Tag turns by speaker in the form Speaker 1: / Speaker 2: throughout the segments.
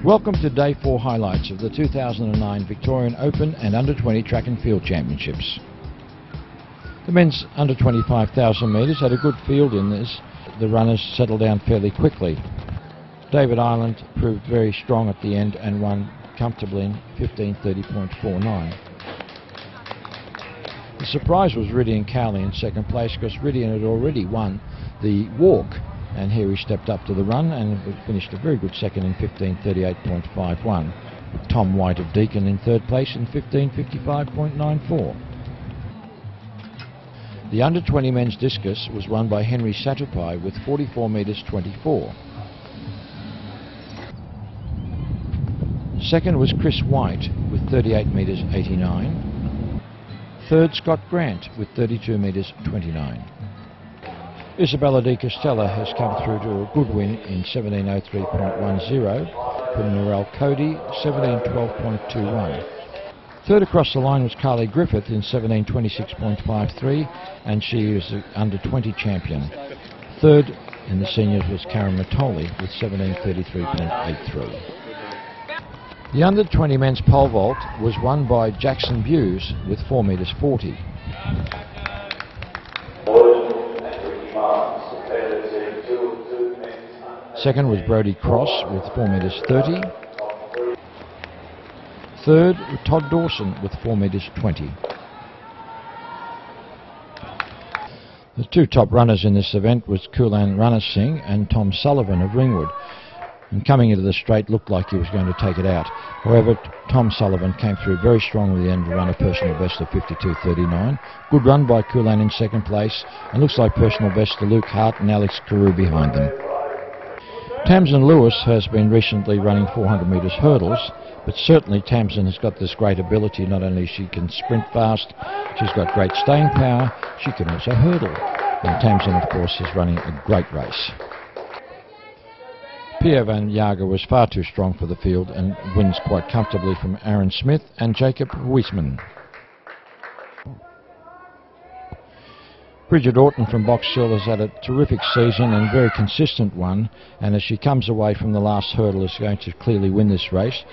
Speaker 1: Welcome to Day 4 highlights of the 2009 Victorian Open and Under-20 Track and Field Championships. The men's under 25,000 metres had a good field in this. The runners settled down fairly quickly. David Ireland proved very strong at the end and won comfortably in 15:30.49. The surprise was Rydian Cowley in second place, because Rydian had already won the walk, and here he stepped up to the run and finished a very good second in 15:38.51. Tom White of Deakin in third place in 15:55.94. The under-20 men's discus was won by Henry Satupai with 44 metres 24. Second was Chris White with 38 metres 89. Third, Scott Grant with 32 metres 29. Isabella Di Castella has come through to a good win in 17:03.10 from Narelle Cody, 17:12.21. Third across the line was Carly Griffith in 17:26.53, and she is the under-20 champion. Third in the seniors was Karen Matoli with 17:33.83. The under-20 men's pole vault was won by Jackson Buse with 4 metres 40. Second was Brodie Cross with 4 metres 30. Third, Todd Dawson with 4 metres 20. The two top runners in this event was Kulan Ranasinghe and Tom Sullivan of Ringwood. And coming into the straight looked like he was going to take it out. However, Tom Sullivan came through very strongly at the end to run a personal best of 52:39. Good run by Kulan in second place, and looks like personal best to Luke Hart and Alex Carew behind them. Tamsin Lewis has been recently running 400 metres hurdles, but certainly Tamsin has got this great ability. Not only she can sprint fast, she's got great staying power, she can also hurdle. And Tamsin, of course, is running a great race. Pierre Van Jager was far too strong for the field and wins quite comfortably from Aaron Smith and Jacob Huisman. Bridget Orton from Box Hill has had a terrific season and very consistent one, and as she comes away from the last hurdle is going to clearly win this race.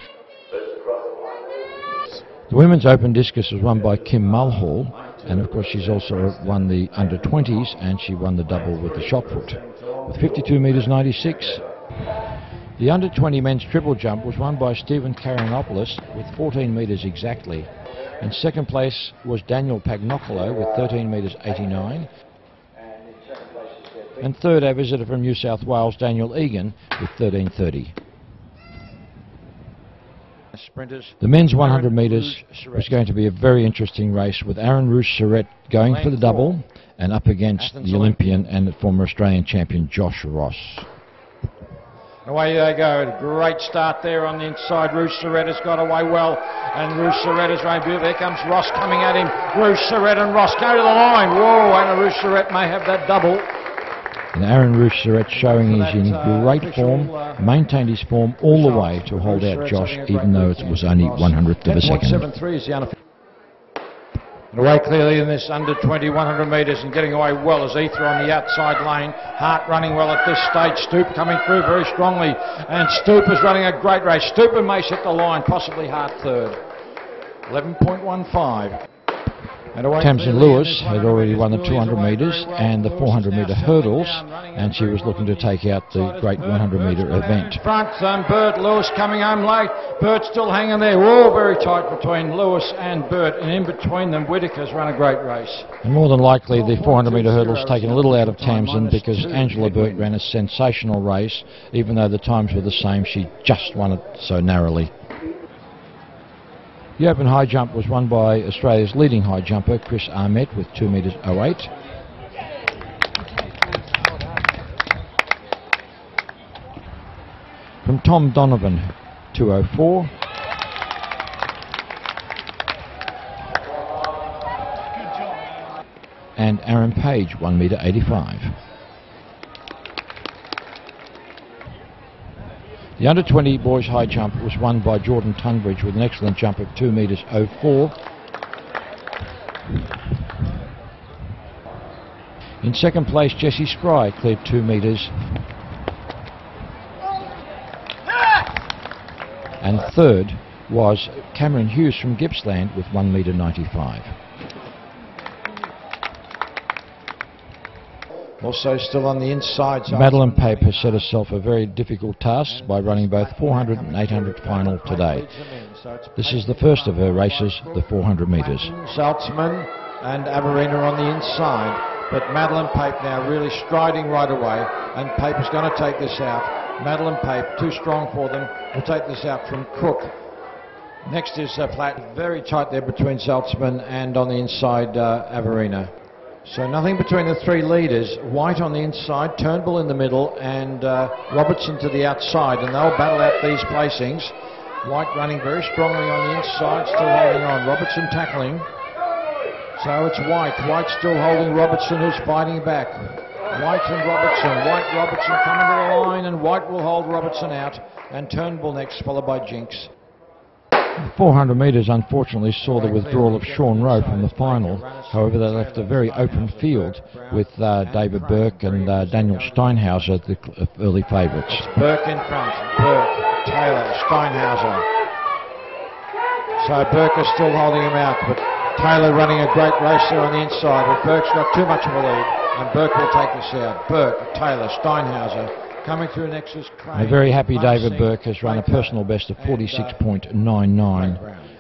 Speaker 1: The women's open discus was won by Kim Mulhall, and of course she's also won the under-20s, and she won the double with the shot put with 52 metres 96. The under-20 men's triple jump was won by Stephen Karianopoulos with 14 metres exactly. And second place was Daniel Pagnocolo with 13 metres 89. And third, our visitor from New South Wales, Daniel Egan, with 13:30. The men's 100 metres was going to be a very interesting race, with Aaron Roos-Surrett going for the double and up against the Olympian and former Australian champion Josh Ross.
Speaker 2: Away they go. Great start there on the inside. Roos-Surrett has got away well, and Roos-Surrett is running beautiful. There comes Ross coming at him. Roos-Surrett and Ross go to the line. Whoa, and Roos-Surrett may have that double.
Speaker 1: And Aaron Roos-Surrett showing he's in great form, maintained his form all the way to hold out Josh, even though it was only 100th of a second.
Speaker 2: 10.73 is the unofficial. Away clearly in this under-20 100 metres, and getting away well is Ether on the outside lane. Hart running well at this stage. Stoop coming through very strongly, and Stoop is running a great race. Stoop and Mace hit the line, possibly Hart third. 11.15.
Speaker 1: Tamsin Lewis had already won the 200 metres and the 400 metre hurdles, and she was looking to take out the great 100 metre event.
Speaker 2: Front, Bert Lewis coming home late. Bert still hanging there. Whoa, very tight between Lewis and Bert, and in between them Whitaker's run a great race.
Speaker 1: And more than likely the 400 metre hurdles taken a little out of Tamsin, because Angela Burt ran a sensational race. Even though the times were the same, she just won it so narrowly. The open high jump was won by Australia's leading high jumper, Chris Armett, with 2 metres 08. From Tom Donovan, 2:04. And Aaron Page, 1 metre 85. The under-20 boys high jump was won by Jordan Tunbridge with an excellent jump of 2 metres 04. In second place, Jessie Spry cleared 2 metres. And third was Cameron Hughes from Gippsland with 1 metre 95.
Speaker 2: Also still on the inside.
Speaker 1: Madeline Pape has set herself a very difficult task by running both 400 and 800 final today. This is the first of her races, the 400 metres.
Speaker 2: Saltzman and Averina on the inside, but Madeline Pape now really striding right away, and Pape is going to take this out. Madeline Pape, too strong for them, will take this out from Cook. Next is Platt, very tight there between Saltzman and on the inside Averina. So nothing between the 3 leaders. White on the inside, Turnbull in the middle, and Robertson to the outside, and they'll battle out these placings. White running very strongly on the inside, still holding on. Robertson tackling. So it's White. White still holding Robertson, who's fighting back. White and Robertson. White, Robertson coming to the line, and White will hold Robertson out, and Turnbull next, followed by Jinks.
Speaker 1: 400 metres unfortunately saw the withdrawal of Sean Rowe from the final. However, they left a very open field with David Burke and Daniel Steinhauser, the early favourites.
Speaker 2: Burke in front. Burke, Taylor, Steinhauser. So Burke is still holding him out, but Taylor running a great race there on the inside, but Burke's got too much of a lead, and Burke will take this out. Burke, Taylor, Steinhauser. Coming through next is Crane.
Speaker 1: A very happy David Burke has run a personal best of 46.99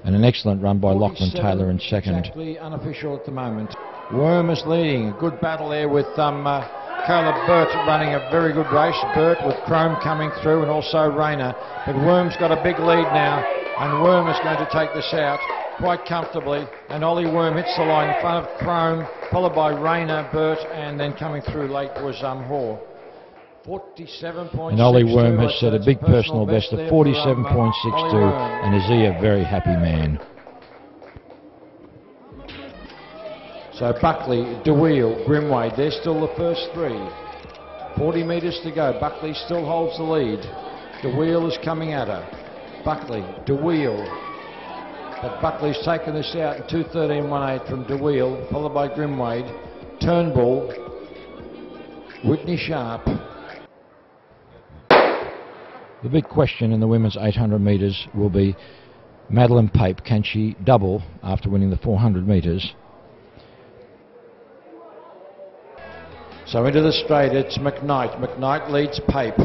Speaker 1: and an excellent run by Lachlan Taylor in second.
Speaker 2: Exactly unofficial at the moment. Worm is leading. A good battle there with Caleb Burt running a very good race. Burt with Chrome coming through and also Rayner. But Worm's got a big lead now, and Worm is going to take this out quite comfortably. And Ollie Worm hits the line in front of Chrome, followed by Rayner, Burt, and then coming through late was Hoare.
Speaker 1: And Ollie Worm has set a big personal best of 47.62, and is he a very happy man.
Speaker 2: So Buckley, DeWheel, Grimwade, they're still the first 3. 40 metres to go. Buckley still holds the lead. DeWheel is coming at her. Buckley, DeWheel. But Buckley's taken this out in 2:13.18 from DeWheel, followed by Grimwade, Turnbull, Whitney Sharp.
Speaker 1: The big question in the women's 800 metres will be Madeline Pape. Can she double after winning the 400 metres?
Speaker 2: So into the straight, it's McKnight. McKnight leads Pape.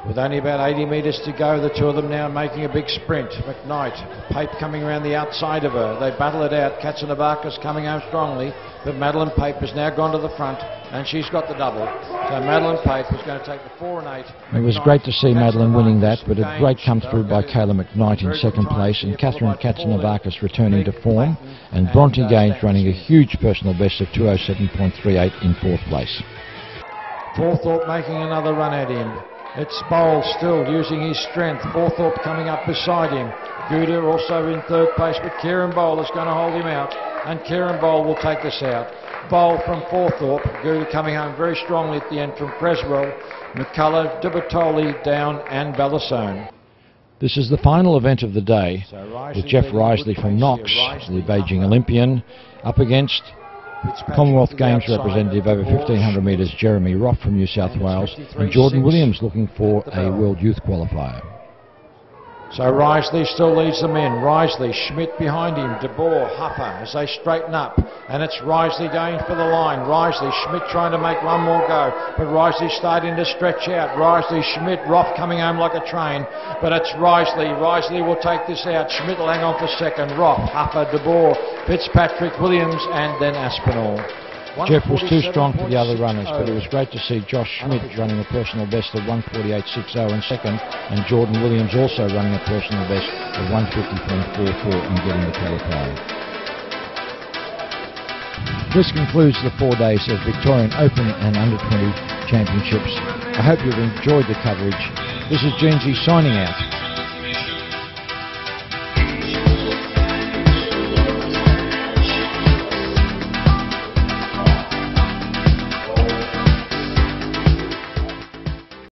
Speaker 2: With only about 80 metres to go, the two of them now making a big sprint. McKnight, Pape coming around the outside of her. They battle it out. Katzenabakis coming home strongly, but Madeline Pape has now gone to the front, and she's got the double. So Madeline Pape is going to take the 4 and 8.
Speaker 1: It was great to see Madeline winning that, but a great come through by Kayla McKnight in second place, and Catherine Katzenabakis returning to form, and Bronte Gaines running a huge personal best of 207.38 in fourth place.
Speaker 2: Forthorpe making another run at him. It's Bowles still using his strength. Forthorpe coming up beside him. Gouda also in third place, but Kieran Bowl is going to hold him out, and Kieran Bowl will take this out. Bowl from Forthorpe. Gouda coming home very strongly at the end from Creswell. McCullough, Dibertoli, Down and Balasone.
Speaker 1: This is the final event of the day, with Jeff Risley from Knox, the Beijing Olympian, up against Commonwealth Games representative over 1500 metres Jeremy Roth from New South Wales, and Jordan Williams looking for a World Youth qualifier.
Speaker 2: So Risley still leads them in. Risley, Schmidt behind him, De Boer, Huffer as they straighten up, and it's Risley going for the line. Risley, Schmidt trying to make one more go, but Risley starting to stretch out. Risley, Schmidt, Roth coming home like a train, but it's Risley. Risley will take this out. Schmidt will hang on for second. Roth, Huffer, De Boer, Fitzpatrick, Williams, and then Aspinall.
Speaker 1: Jeff was too strong for the other runners, but it was great to see Josh Schmidt running a personal best of 1:48.60 in second, and Jordan Williams also running a personal best of 1:50.44 and getting the qualifier. This concludes the 4 days of Victorian Open and Under-20 Championships. I hope you've enjoyed the coverage. This is Jeansy signing out.